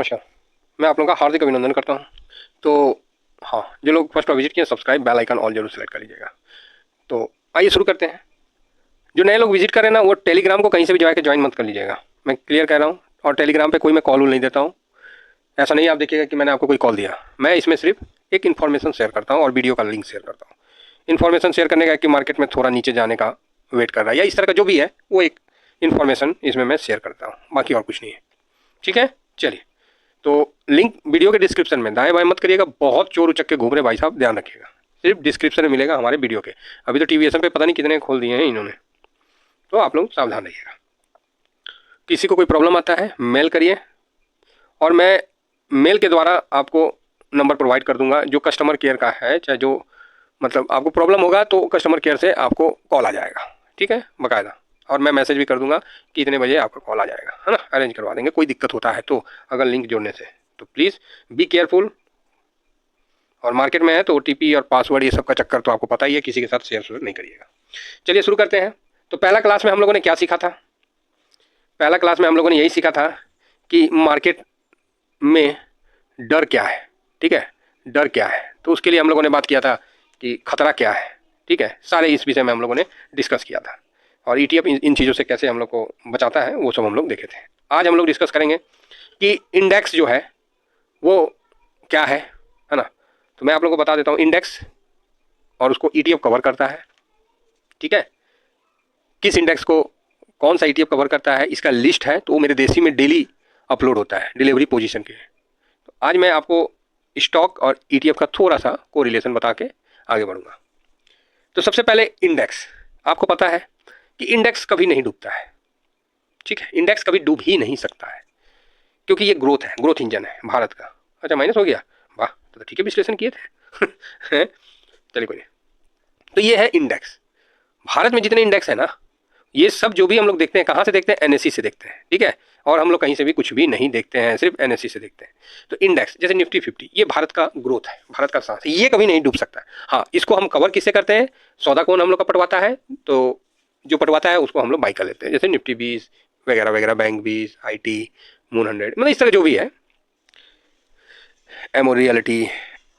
नमस्कार। मैं आप लोगों का हार्दिक अभिनंदन करता हूँ। तो हाँ, जो लोग फर्स्ट बार विजिट किए सब्सक्राइब बेल आइकन ऑल जरूर सेलेक्ट कर लीजिएगा। तो आइए शुरू करते हैं। जो नए लोग विजिट कर रहे हैं ना, वो टेलीग्राम को कहीं से भी जाके ज्वाइन मत कर लीजिएगा, मैं क्लियर कह रहा हूँ। और टेलीग्राम पे कोई मैं कॉल नहीं देता हूँ। ऐसा नहीं आप देखिएगा कि मैंने आपको कोई कॉल दिया। मैं इसमें सिर्फ एक इन्फॉर्मेशन शेयर करता हूँ और वीडियो का लिंक शेयर करता हूँ। इन्फॉर्मेशन शेयर करने का कि मार्केट में थोड़ा नीचे जाने का वेट कर रहा है या इस तरह का जो भी है, वो एक इन्फॉर्मेशन इसमें मैं शेयर करता हूँ, बाकी और कुछ नहीं है। ठीक है, चलिए। तो लिंक वीडियो के डिस्क्रिप्शन में, दाएं बाएं मत करिएगा, बहुत चोर उचक के घूम रहे भाई साहब, ध्यान रखिएगा। सिर्फ डिस्क्रिप्शन में मिलेगा हमारे वीडियो के। अभी तो टीवीएसएम पे पता नहीं कितने खोल दिए हैं इन्होंने, तो आप लोग सावधान रहिएगा। किसी को कोई प्रॉब्लम आता है मेल करिए, और मैं मेल के द्वारा आपको नंबर प्रोवाइड कर दूंगा जो कस्टमर केयर का है, चाहे जो मतलब आपको प्रॉब्लम होगा तो कस्टमर केयर से आपको कॉल आ जाएगा। ठीक है, बाकायदा। और मैं मैसेज भी कर दूंगा कि इतने बजे आपका कॉल आ जाएगा, है ना, अरेंज करवा देंगे। कोई दिक्कत होता है तो अगर लिंक जोड़ने से, तो प्लीज़ बी केयरफुल। और मार्केट में है तो ओटीपी और पासवर्ड ये सब का चक्कर तो आपको पता ही है, किसी के साथ शेयर नहीं करिएगा। चलिए शुरू करते हैं। तो पहला क्लास में हम लोगों ने क्या सीखा था? पहला क्लास में हम लोगों ने यही सीखा था कि मार्केट में डर क्या है। ठीक है, डर क्या है, तो उसके लिए हम लोगों ने बात किया था कि खतरा क्या है। ठीक है, सारे इस विषय में हम लोगों ने डिस्कस किया था। और ईटीएफ इन चीज़ों से कैसे हम लोग को बचाता है वो सब हम लोग देखे थे। आज हम लोग डिस्कस करेंगे कि इंडेक्स जो है वो क्या है ना। तो मैं आप लोगों को बता देता हूँ इंडेक्स, और उसको ईटीएफ कवर करता है। ठीक है, किस इंडेक्स को कौन सा ईटीएफ कवर करता है, इसका लिस्ट है, तो वो मेरे देसी में डेली अपलोड होता है डिलीवरी पोजीशन के। तो आज मैं आपको स्टॉक और ईटीएफ का थोड़ा सा कोरिलेशन बता के आगे बढ़ूंगा। तो सबसे पहले इंडेक्स। आपको पता है कि इंडेक्स कभी नहीं डूबता है। ठीक है, इंडेक्स कभी डूब ही नहीं सकता है, क्योंकि ये ग्रोथ है, ग्रोथ इंजन है भारत का। अच्छा, माइनस हो गया, वाह, तो ठीक है, विश्लेषण किए थे। चलिए कोई नहीं। तो ये है इंडेक्स। भारत में जितने इंडेक्स है ना, ये सब जो भी हम लोग देखते हैं, कहाँ से देखते हैं? एनएससी से देखते हैं। ठीक है, और हम लोग कहीं से भी कुछ भी नहीं देखते हैं, सिर्फ एनएससी से देखते हैं। तो इंडेक्स जैसे निफ्टी 50, ये भारत का ग्रोथ है, भारत का सांस है, ये कभी नहीं डूब सकता है। हाँ, इसको हम कवर किससे करते हैं? सौदा कौन हम लोग का पटवाता है? तो जो पटवाता है उसको हम लोग बाई कर लेते हैं, जैसे निफ्टी 20 वगैरह वगैरह, बैंक 20, आईटी, मून 100, मतलब इस तरह जो भी है, एमओ रियलिटी,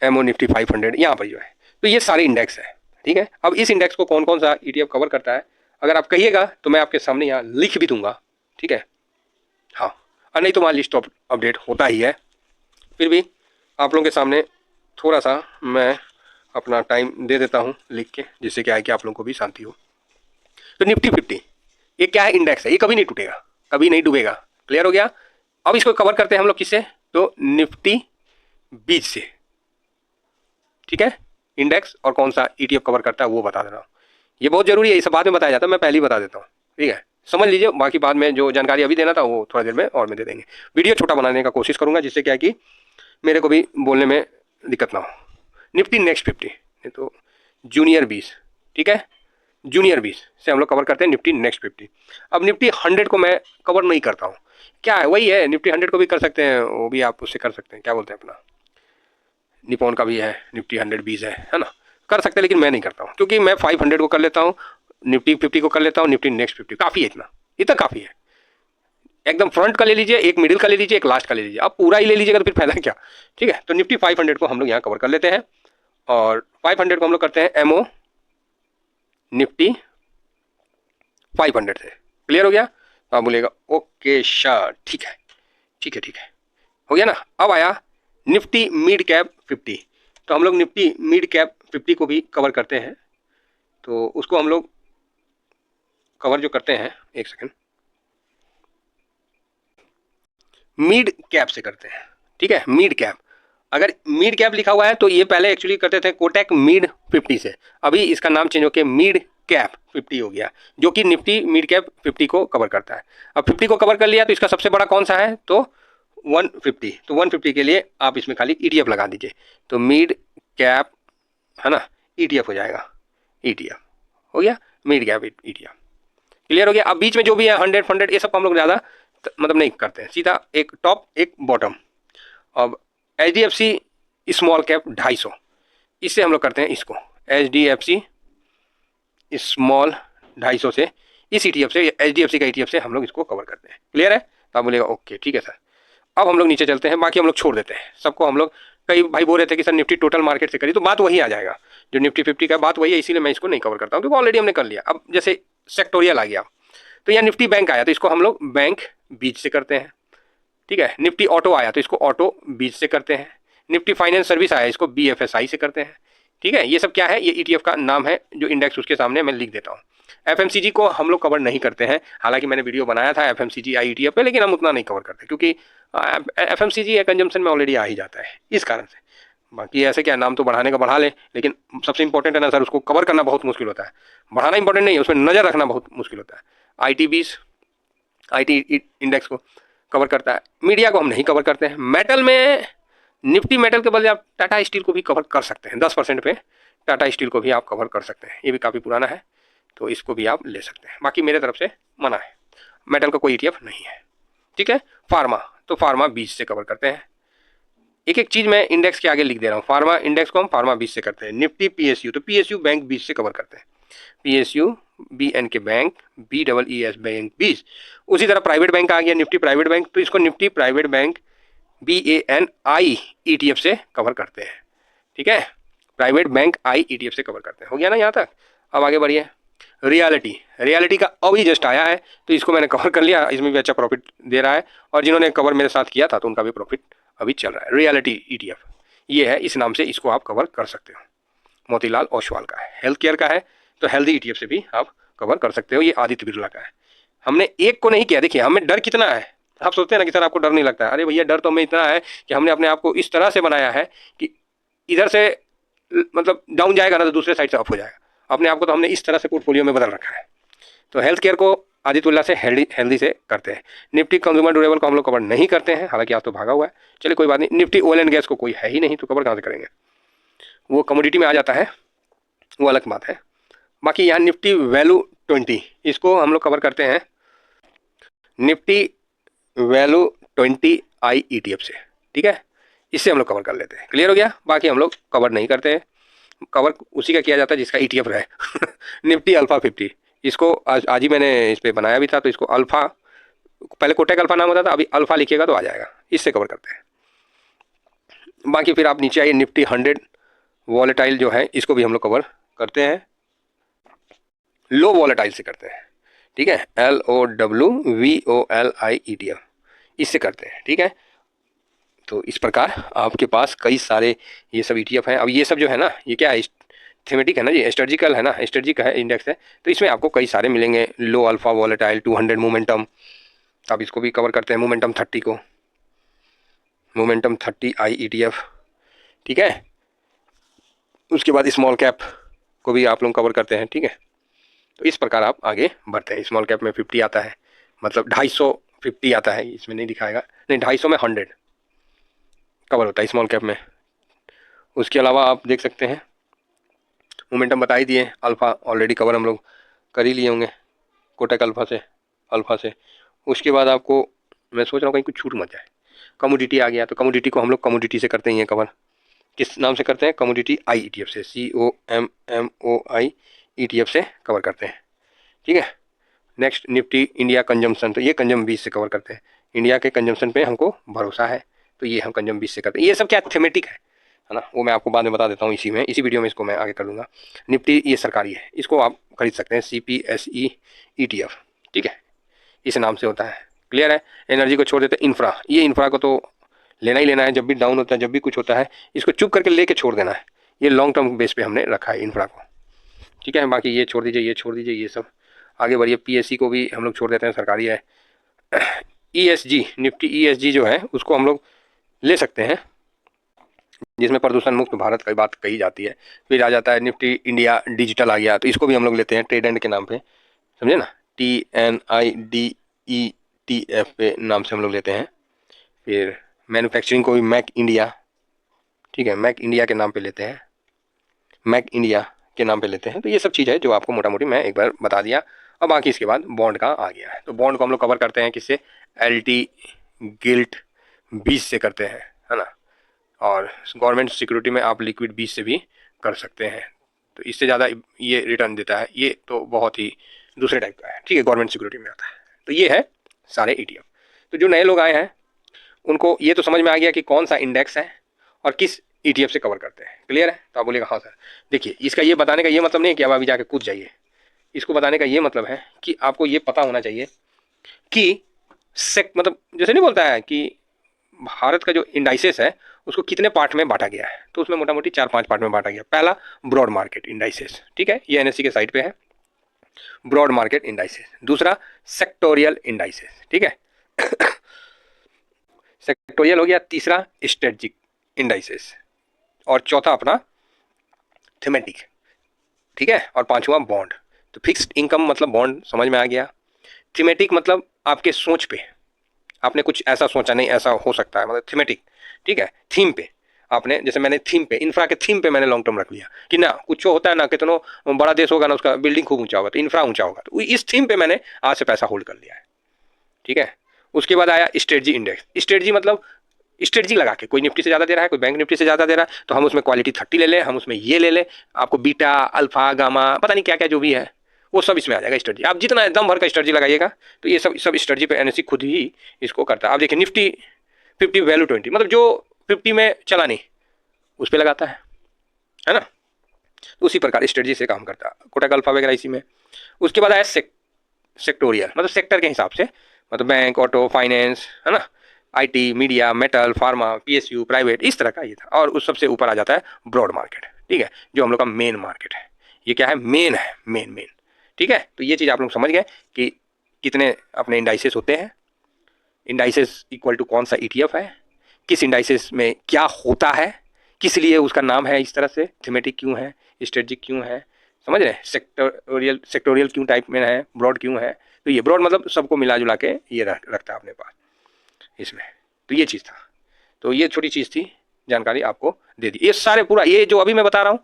एमओ निफ्टी 500, यहाँ पर जो है, तो ये सारे इंडेक्स है। ठीक है, अब इस इंडेक्स को कौन कौन सा ईटीएफ कवर करता है, अगर आप कहिएगा तो मैं आपके सामने यहाँ लिख भी दूंगा। ठीक है, हाँ, और नहीं तो वहाँ लिस्ट अपडेट होता ही है। फिर भी आप लोगों के सामने थोड़ा सा मैं अपना टाइम दे देता हूँ लिख के, जिससे क्या है कि आप लोगों को भी शांति हो। तो निफ्टी 50 ये क्या है? इंडेक्स है, ये कभी नहीं टूटेगा, कभी नहीं डूबेगा। क्लियर हो गया? अब इसको कवर करते हैं हम लोग किससे? तो निफ्टी 20 से। ठीक है, इंडेक्स और कौन सा ईटीएफ कवर करता है वो बता दे रहा हूँ। ये बहुत जरूरी है, ये सब बाद में बताया जाता है, मैं पहले ही बता देता हूँ। ठीक है, समझ लीजिए, बाकी बाद में जो जानकारी अभी देना था वो थोड़ा देर में और में दे देंगे। वीडियो छोटा बनाने का कोशिश करूंगा, जिससे क्या है कि मेरे को भी बोलने में दिक्कत ना हो। निफ्टी नेक्स्ट 50, तो जूनियर 20। ठीक है, जूनियर 20 से हम लोग कवर करते हैं निफ्टी नेक्स्ट 50। अब निफ्टी 100 को मैं कवर नहीं करता हूँ। क्या है, वही है, निफ्टी 100 को भी कर सकते हैं, वो भी आप उससे कर सकते हैं, क्या बोलते हैं अपना, निपॉन का भी है, निफ्टी 100 20 है ना, कर सकते हैं, लेकिन मैं नहीं करता हूँ, क्योंकि मैं 500 को कर लेता हूँ, निफ्टी 50 को कर लेता हूँ, निफ्टी नेक्स्ट 50 काफ़ी है, इतना इतना काफ़ी है। एकदम फ्रंट का ले लीजिए, एक मिडिल का ले लीजिए, एक लास्ट का ले लीजिए, आप पूरा ही ले लीजिएगा तो फिर फायदा क्या। ठीक है, तो निफ्टी 500 को हम लोग यहाँ कवर कर लेते हैं, और 500 को हम लोग करते हैं एमओ निफ्टी 500 से। क्लियर हो गया? तो आप बोलिएगा ओके सर, ठीक है ठीक है ठीक है, हो गया ना। अब आया निफ्टी मिड कैप 50, तो हम लोग निफ्टी मिड कैप 50 को भी कवर करते हैं। तो उसको हम लोग कवर जो करते हैं, एक सेकंड, मिड कैप से करते हैं। ठीक है, मिड कैप, अगर मिड कैप लिखा हुआ है तो ये पहले एक्चुअली करते थे कोटक मिड 50 से, अभी इसका नाम चेंज होकर मिड कैप 50 हो गया, जो कि निफ्टी मिड कैप 50 को कवर करता है। अब 50 को कवर कर लिया तो इसका सबसे बड़ा कौन सा है? तो 150। तो 150 के लिए आप इसमें खाली ईटीएफ लगा दीजिए, तो मिड कैप, है ना, ईटीएफ हो जाएगा, ईटीएफ हो गया, मिड कैप ईटीएफ। क्लियर हो गया? अब बीच में जो भी है 100 100 ये सब हम लोग ज़्यादा मतलब नहीं करते हैं, सीधा एक टॉप एक बॉटम। अब HDFC स्मॉल कैप 250, इससे हम लोग करते हैं इसको, HDFC स्मॉल 250 से, इस ETF से, HDFC का ETF से हम लोग इसको कवर करते हैं। क्लियर है? तो आप बोलेगा ओके ठीक है सर। अब हम लोग नीचे चलते हैं, बाकी हम लोग छोड़ देते हैं सबको। हम लोग कई भाई बोल रहे थे कि सर निफ्टी टोटल मार्केट से करिए, तो बात वही आ जाएगा जो निफ्टी 50 का बात वही है, इसीलिए मैं इसको नहीं कवर करता हूँ क्योंकि ऑलरेडी हमने कर लिया। अब जैसे सेक्टोरियल आ गया, तो यहाँ निफ्टी बैंक आया तो इसको हम लोग बैंक बीच से करते हैं, ठीक है। निफ्टी ऑटो आया तो इसको ऑटो बीच से करते हैं। निफ्टी फाइनेंस सर्विस आया, इसको BFSI से करते हैं, ठीक है। ये सब क्या है, ये ETF का नाम है, जो इंडेक्स उसके सामने मैं लिख देता हूँ। FMCG को हम लोग कवर नहीं करते हैं, हालांकि मैंने वीडियो बनाया था FMCG ETF पे, लेकिन हम उतना नहीं कवर करते क्योंकि FMCG कंजम्पशन में ऑलरेडी आ ही जाता है, इस कारण से। बाकी ऐसे क्या, नाम तो बढ़ाने का बढ़ा ले, लेकिन सबसे इंपॉर्टेंट है ना सर, उसको कवर करना बहुत मुश्किल होता है। बढ़ाना इंपॉर्टेंट नहीं है, उसमें नज़र रखना बहुत मुश्किल होता है। IT20 IT इंडेक्स को कवर करता है। मीडिया को हम नहीं कवर करते हैं। मेटल में निफ्टी मेटल के बदले आप टाटा स्टील को भी कवर कर सकते हैं, 10% पे टाटा स्टील को भी आप कवर कर सकते हैं। ये भी काफ़ी पुराना है, तो इसको भी आप ले सकते हैं। बाकी मेरे तरफ से मना है, मेटल का कोई ETF नहीं है, ठीक है। फार्मा, तो फार्मा 20 से कवर करते हैं। एक एक चीज़ मैं इंडेक्स के आगे लिख दे रहा हूँ। फार्मा इंडेक्स को हम फार्मा 20 से करते हैं। निफ्टी PSU, तो PSU बैंक 20 से कवर करते हैं। PSU BN के बैंक BEES बैंक 20। उसी तरह प्राइवेट बैंक आ गया, निफ्टी प्राइवेट बैंक, तो इसको Nifty private bank BANI ETF से कवर करते हैं, ठीक है। प्राइवेट बैंक I ETF से कवर करते हैं। हो गया ना यहाँ तक। अब आगे बढ़िए। रियलिटी का अभी जस्ट आया है, तो इसको मैंने कवर कर लिया। इसमें भी अच्छा प्रॉफिट दे रहा है, और जिन्होंने कवर मेरे साथ किया था तो उनका भी प्रॉफिट अभी चल रहा है। रियलिटी ETF ये है, इस नाम से इसको आप कवर कर सकते हो। मोतीलाल ओसवाल का है। हेल्थ केयर का है, तो हेल्दी ETF से भी आप कवर कर सकते हो। ये आदित्य बिरला का है। हमने एक को नहीं किया। देखिए हमें डर कितना है, आप सोचते हैं ना कि सर आपको डर नहीं लगता है। अरे भैया, डर तो हमें इतना है कि हमने अपने आप को इस तरह से बनाया है कि इधर से मतलब डाउन जाएगा ना तो दूसरे साइड से अप हो जाएगा। अपने आप को तो हमने इस तरह से पोर्टफोलियो में बदल रखा है। तो हेल्थ केयर को आदित्य से हेल्दी से करते हैं। निफ्टी कंज्यूमर ड्यूरेबल को हम लोग कवर नहीं करते हैं, हालांकि आज तो भागा हुआ है, चलिए कोई बात नहीं। निफ्टी ऑयल एंड गैस को कोई है ही नहीं, तो कवर कहाँ से करेंगे, वो कमोडिटी में आ जाता है, वो अलग बात है। बाकी यहाँ निफ्टी वैल्यू 20, इसको हम लोग कवर करते हैं निफ्टी वैल्यू 20 I ETF से, ठीक है। इससे हम लोग कवर कर लेते हैं। क्लियर हो गया। बाकी हम लोग कवर नहीं करते हैं। कवर उसी का किया जाता है जिसका ETF रहे। निफ्टी अल्फा 50, इसको आज ही मैंने इस पर बनाया भी था, तो इसको अल्फा, पहले कोटेक अल्फा नाम होता था, अभी अल्फा लिखिएगा तो आ जाएगा, इससे कवर करते हैं। बाकी फिर आप नीचे आइए, निफ्टी 100 वॉलेटाइल जो है, इसको भी हम लोग कवर करते हैं, लो वॉलेटाइल से करते हैं, ठीक है। LOWVOLI ETF इससे करते हैं, ठीक है। तो इस प्रकार आपके पास कई सारे ये सब ETF हैं। अब ये सब जो है ना, ये क्या है, थीमेटिक है ना जी, स्ट्रेटजिकल है ना, स्ट्रेटजी का है इंडेक्स है, तो इसमें आपको कई सारे मिलेंगे। लो अल्फा वॉलेटाइल 200 मोमेंटम, आप इसको भी कवर करते हैं। मोमेंटम 30 को, मोमेंटम 30 I ETF, ठीक है। उसके बाद स्मॉल कैप को भी आप लोग कवर करते हैं, ठीक है। तो इस प्रकार आप आगे बढ़ते हैं। स्मॉल कैप में 50 आता है, मतलब 250 आता है, इसमें नहीं दिखाएगा, नहीं 250 में 100 कवर होता है स्मॉल कैप में। उसके अलावा आप देख सकते हैं, मोमेंटम बता ही दिए। अल्फ़ा ऑलरेडी कवर हम लोग कर ही लिए होंगे कोटक अल्फ़ा से। उसके बाद आपको मैं सोच रहा हूँ कहीं कुछ छूट मत जाए। कमोडिटी आ गया, तो कमोडिटी को हम लोग कमोडिटी से करते हैं कवर। किस नाम से करते हैं, कमोडिटी I ETF से, COMMOI ETF से कवर करते हैं, ठीक है। नेक्स्ट निफ्टी इंडिया कंजम्पशन, तो ये कंजम 20 से कवर करते हैं। इंडिया के कंजम्पशन पे हमको भरोसा है, तो ये हम कंजम 20 से करते हैं। ये सब क्या थीमेटिक है ना, वो मैं आपको बाद में बता देता हूँ इसी वीडियो में, इसको मैं आगे कर लूँगा। निफ्टी ये सरकारी है, इसको आप खरीद सकते हैं, CPSE ETF, ठीक है, इस नाम से होता है। क्लियर है। एनर्जी को छोड़ देते हैं। इंफ्रा, ये इंफ्रा को तो लेना ही लेना है, जब भी डाउन होता है, जब भी कुछ होता है, इसको चुप करके लेके छोड़ देना है। ये लॉन्ग टर्म बेस पे हमने रखा है इंफ्रा को, ठीक है। बाकी ये छोड़ दीजिए, ये छोड़ दीजिए, ये सब आगे बढ़िए। PSE को भी हम लोग छोड़ देते हैं, सरकारी है। ESG, निफ्टी ESG जो है उसको हम लोग ले सकते हैं, जिसमें प्रदूषण मुक्त भारत की बात कही जाती है। फिर आ जाता है निफ्टी इंडिया डिजिटल आ गया, तो इसको भी हम लोग लेते हैं ट्रेडेंट के नाम पे, समझे ना, TNIDETF पे नाम से हम लोग लेते हैं। फिर मैन्युफैक्चरिंग को भी मैक इंडिया, ठीक है, मैक इंडिया के नाम पे लेते हैं, मैक इंडिया के नाम पे लेते हैं। तो ये सब चीज़ है जो आपको मोटा मोटी मैं एक बार बता दिया। अब बाकी इसके बाद बॉन्ड का आ गया है, तो बॉन्ड को हम लोग कवर करते हैं किससे, LT गिल्ट 20 से करते हैं, है ना। और गवर्नमेंट सिक्योरिटी में आप लिक्विड 20 से भी कर सकते हैं, तो इससे ज़्यादा ये रिटर्न देता है, ये तो बहुत ही दूसरे टाइप का है, ठीक है, गवर्नमेंट सिक्योरिटी में आता है। तो ये है सारे ETF। तो जो नए लोग आए हैं उनको ये तो समझ में आ गया कि कौन सा इंडेक्स है और किस ETF से कवर करते हैं। क्लियर है? तो आप बोलेगा हाँ सर। देखिए, इसका ये बताने का ये मतलब नहीं है कि अब अभी जाके कूद जाइए। इसको बताने का ये मतलब है कि आपको ये पता होना चाहिए कि मतलब जैसे नहीं बोलता है कि भारत का जो इंडाइसेस है उसको कितने पार्ट में बांटा गया है, तो उसमें मोटा मोटी 4-5 पार्ट में बांटा गया। पहला ब्रॉड मार्केट इंडाइसेस, ठीक है, ये NSE के साइट पे है, ब्रॉड मार्केट इंडाइसेस। दूसरा सेक्टोरियल इंडाइसेस, ठीक है सेक्टोरियल हो गया। तीसरा स्ट्रेटजिक इंडाइसेस, और चौथा अपना थीमेटिक, ठीक है, और पांचवा बॉन्ड। तो फिक्स्ड इनकम मतलब बॉन्ड समझ में आ गया। थीमेटिक मतलब आपके सोच पे, आपने कुछ ऐसा सोचा नहीं ऐसा हो सकता है, मतलब थीमेटिक, ठीक है, थीम पे आपने, जैसे मैंने थीम पे, इंफ्रा के थीम पे मैंने लॉन्ग टर्म रख लिया कि ना कुछ होता है ना, कितनो बड़ा देश होगा ना उसका बिल्डिंग खूब ऊंचा होगा तो इंफ्रा ऊंचा होगा, तो इस थीम पे मैंने आज से पैसा होल्ड कर लिया है, ठीक है। उसके बाद आया स्ट्रेटजी इंडेक्स। स्ट्रेटजी मतलब स्ट्रेटजी लगा के, कोई निफ्टी से ज़्यादा दे रहा है, कोई बैंक निफ्टी से ज़्यादा दे रहा है, तो हम उसमें क्वालिटी 30 ले लें, हम उसमें ये ले लें, आपको बीटा अल्फा गामा पता नहीं क्या क्या जो भी है वो सब इसमें आ जाएगा स्ट्रेटजी। आप जितना एकदम भर का स्ट्रेटजी लगाइएगा तो ये सब स्ट्रेटजी पे NSE खुद ही इसको करता है। आप देखिए निफ्टी 50 वैल्यू 20, मतलब जो 50 में चला नहीं उस पर लगाता है ना, तो उसी प्रकार स्ट्रेटजी से काम करता है। कोटक अल्फा वगैरह इसी में। उसके बाद आया सेक्टोरियल, मतलब सेक्टर के हिसाब से, मतलब बैंक, ऑटो, फाइनेंस, है ना, IT, media, metal, pharma, PSU, private, इस तरह का ये था। और उस सबसे ऊपर आ जाता है ब्रॉड मार्केट, ठीक है, जो हम लोग का मेन मार्केट है। ये क्या है? मेन है, मेन, ठीक है। तो ये चीज़ आप लोग समझ गए कि कितने अपने इंडाइसेस होते हैं, इंडाइसेस इक्वल टू कौन सा ETF है, किस इंडाइसेस में क्या होता है, किस लिए उसका नाम है इस तरह से, थीमेटिक क्यों है, स्ट्रेटजिक क्यों है, समझ रहे हैं, सेक्टोरियल क्यों टाइप में है, ब्रॉड क्यों है। तो ये ब्रॉड मतलब सबको मिला जुला के ये रखता है अपने पास इसमें। तो ये चीज़ था, तो ये छोटी चीज़ थी, जानकारी आपको दे दी। ये सारे पूरा ये जो अभी मैं बता रहा हूँ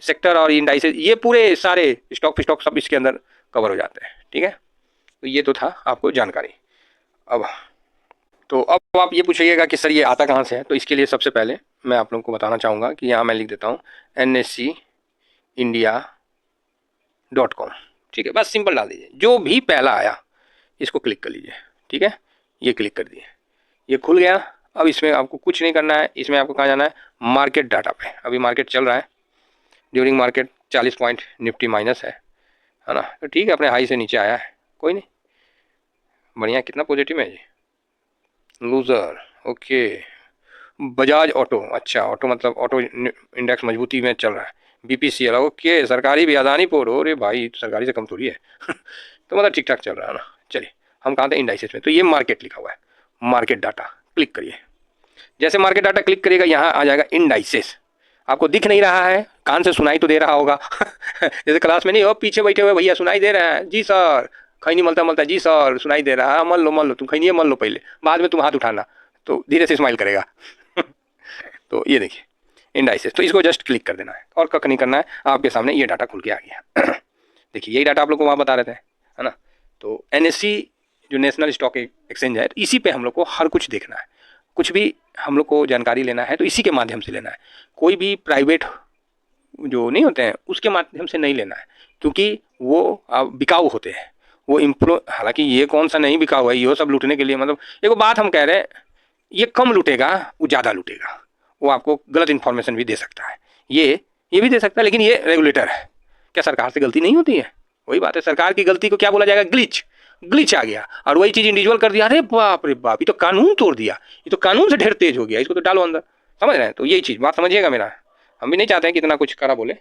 सेक्टर और इंडाइसेस, ये पूरे सारे स्टॉक सब इसके अंदर कवर हो जाते हैं, ठीक है। तो ये तो था आपको जानकारी। अब आप ये पूछिएगा कि सर ये आता कहाँ से है, तो इसके लिए सबसे पहले मैं आप लोगों को बताना चाहूँगा कि यहाँ मैं लिख देता हूँ NSEindia.com, ठीक है, बस सिंपल डाल दीजिए, जो भी पहला आया इसको क्लिक कर लीजिए, ठीक है, ये क्लिक कर दिए, ये खुल गया। अब इसमें आपको कुछ नहीं करना है, इसमें आपको कहाँ जाना है? मार्केट डाटा पे। अभी मार्केट चल रहा है, during market 40 point Nifty minus है ना, तो ठीक है, अपने हाई से नीचे आया है, कोई नहीं, बढ़िया। कितना पॉजिटिव है जी? Loser, okay. बजाज ऑटो, अच्छा, ऑटो मतलब ऑटो इंडेक्स मजबूती में चल रहा है। BPCL, okay. सरकारी भी, अदानीपुर, अरे भाई सरकारी से कम थोड़ी है तो मतलब ठीक ठाक चल रहा है ना। चलिए, हम कहाँ थे? इंडाइसेस में। तो ये मार्केट लिखा हुआ है, मार्केट डाटा, क्लिक करिए। जैसे मार्केट डाटा क्लिक करिएगा यहाँ आ जाएगा इंडाइसेस। आपको दिख नहीं रहा है, कान से सुनाई तो दे रहा होगा जैसे क्लास में नहीं हो, पीछे बैठे हुए भैया सुनाई दे रहा है, जी सर, खैनी मलता जी सर सुनाई दे रहा है, मल लो तुम खैनी मल लो पहले, बाद में तुम हाथ उठाना, तो धीरे से स्माइल करेगा तो ये देखिए इंडाइसेस, तो इसको जस्ट क्लिक कर देना है और कख नहीं करना है, आपके सामने ये डाटा खुल के आ गया देखिए यही डाटा आप लोग को वहाँ बता रहे थे, है ना। तो NSE जो नेशनल स्टॉक एक्सचेंज है, इसी पे हम लोग को हर कुछ देखना है, कुछ भी हम लोग को जानकारी लेना है तो इसी के माध्यम से लेना है। कोई भी प्राइवेट जो नहीं होते हैं उसके माध्यम से नहीं लेना है, क्योंकि वो बिकाऊ होते हैं, वो हालांकि ये कौन सा नहीं बिका हुआ है, ये सब लूटने के लिए, मतलब एक बात हम कह रहे हैं, ये कम लूटेगा वो ज़्यादा लूटेगा, वो आपको गलत इन्फॉर्मेशन भी दे सकता है, ये भी दे सकता है, लेकिन ये रेगुलेटर है। क्या सरकार से गलती नहीं होती है? वही बात है, सरकार की गलती को क्या बोला जाएगा? ग्लिच आ गया, और वही चीज़ इंडिविजुअल कर दिया, अरे बाप रे बाप, ये तो कानून तोड़ दिया, ये तो कानून से ढेर तेज हो गया, इसको तो डालो अंदर, समझ रहे हैं। तो यही चीज़ बात समझिएगा मेरा, हम भी नहीं चाहते हैं कि इतना कुछ करा बोले,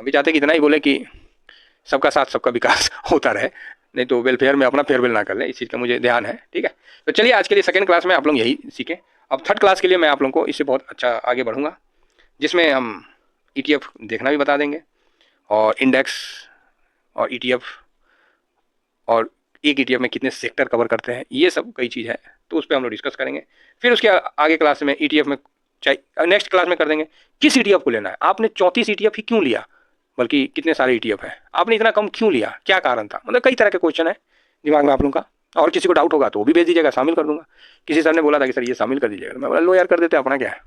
हम भी चाहते हैं कि इतना ही बोले कि सबका साथ सबका विकास होता रहे, नहीं तो वेलफेयर में अपना फेयरवेल ना कर ले, इस चीज़ का मुझे ध्यान है, ठीक है। तो चलिए आज के लिए सेकंड क्लास में आप लोग यही सीखें। अब थर्ड क्लास के लिए मैं आप लोगों को इससे बहुत अच्छा आगे बढ़ूंगा, जिसमें हम ETF देखना भी बता देंगे, और इंडेक्स और ETF, और एक ETF में कितने सेक्टर कवर करते हैं, ये सब कई चीज़ है, तो उस पर हम लोग डिस्कस करेंगे। फिर उसके आगे क्लास में ETF में नेक्स्ट क्लास में कर देंगे किस ETF को लेना है, आपने 34 ETF ही क्यों लिया, बल्कि कितने सारे ETF हैं, आपने इतना कम क्यों लिया, क्या कारण था, मतलब कई तरह के क्वेश्चन है दिमाग में आप लोगों का। और किसी को डाउट होगा तो वो भी भेज दीजिएगा, शामिल कर दूंगा। किसी सर ने बोला था कि सर ये शामिल कर दीजिएगा, मैं बोला लो यार कर देते, अपना क्या है,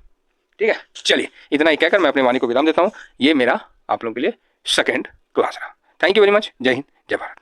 ठीक है। चलिए इतना ही कहकर मैं अपने वाणी को विराम देता हूँ। ये मेरा आप लोगों के लिए सेकंड क्लास रहा। Thank you very much. जय हिंद, जय भारत।